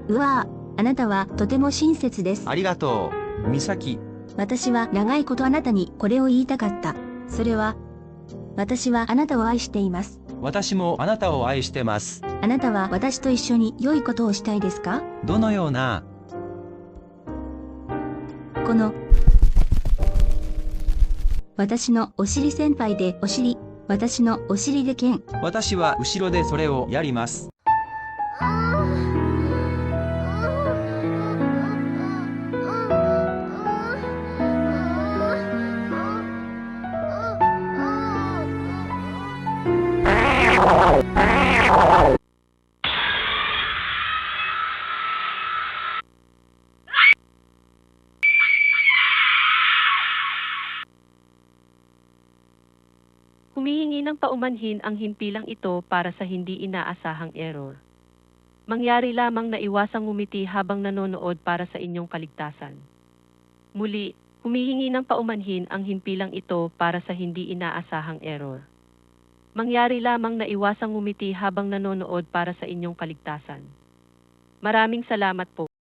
うわあ、あなたはとても親切です。ありがとう、美咲。私は長いことあなたにこれを言いたかった。それは、私はあなたを愛しています。私もあなたを愛してます。あなたは私と一緒に良いことをしたいですか？どのような？この、私のお尻先輩でお尻、私のお尻で剣。私は後ろでそれをやります。Humihingi ng paumanhin ang himpilang ito para sa hindi inaasahang error. Mangyari lamang na iwasang ngumiti habang nanonood para sa inyong kaligtasan. Muli, humihingi ng paumanhin ang himpilang ito para sa hindi inaasahang error. Mangyari lamang na iwasang ngumiti habang nanonood para sa inyong kaligtasan. Maraming salamat po.